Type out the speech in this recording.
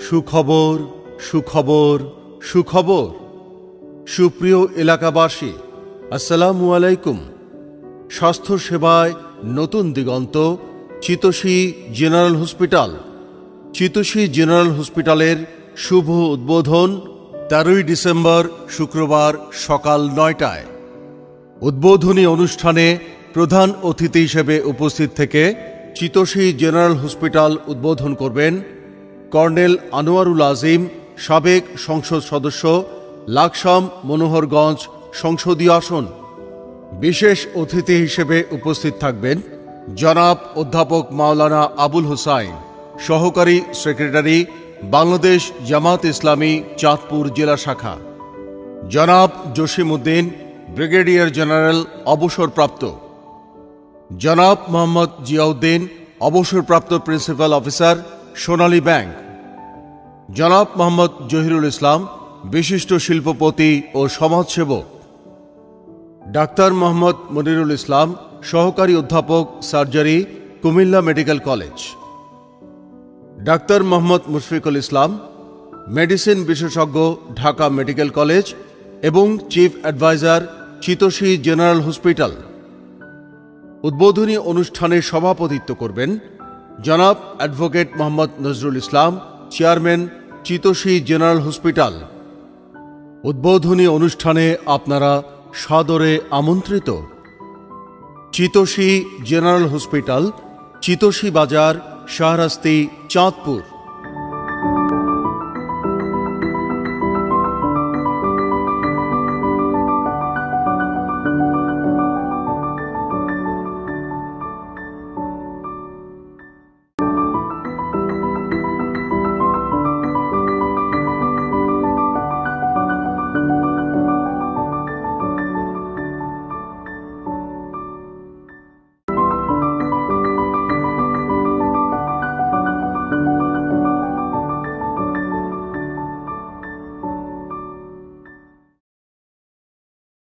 সুখবর সুখবর সুখবর। সুপ্রিয় এলাকাবাসী, আসসালামু আলাইকুম। স্বাস্থ্য সেবায় নতুন দিগন্ত Chitoshi general hospital. Chitoshi general হসপিটালের শুভ উদ্বোধন 13ই ডিসেম্বর শুক্রবার সকাল 9টায়। উদ্বোধনী অনুষ্ঠানে প্রধান অতিথি হিসেবে উপস্থিত থেকে চিতোষী জেনারেল হসপিটাল উদ্বোধন করবেন কর্নেল আনোয়ারুল আজিম, সাবেক সংসদ সদস্য, লাকসাম মনোহরগঞ্জ সংসদীয় আসন। বিশেষ অতিথি হিসেবে উপস্থিত থাকবেন জনাব অধ্যাপক মাওলানা আবুল হুসাইন, সহকারী সেক্রেটারি, বাংলাদেশ জামাত ইসলামী চাঁদপুর জেলা শাখা। জনাব জসিমউদ্দিন, ব্রিগেডিয়ার জেনারেল, অবসরপ্রাপ্ত। জনাব মোহাম্মদ জিয়াউদ্দিন, অবসরপ্রাপ্ত প্রিন্সিপাল অফিসার, সোনালী ব্যাংক। জনাব মোহাম্মদ জহিরুল ইসলাম, বিশিষ্ট শিল্পপতি ও সমাজসেবক। ডাক্তার মোহাম্মদ মনিরুল ইসলাম, সহকারী অধ্যাপক সার্জারি, কুমিল্লা মেডিকেল কলেজ। ডাক্তার মোহাম্মদ মুশফিকুল ইসলাম, মেডিসিন বিশেষজ্ঞ, ঢাকা মেডিকেল কলেজ এবং chief adviser, Chitoshi general hospital. উদ্বোধনী অনুষ্ঠানে সভাপতিত্ব করবেন জনাব advocate Mohammad Nazrul Islam, chairman, Chitoshi general hospital. উদ্বোধনী অনুষ্ঠানে আপনারা সাদরে আমন্ত্রিত। চিতোষী জেনারেল হসপিটাল, চিতোষী বাজার, শাহরাস্তি, চাঁদপুর।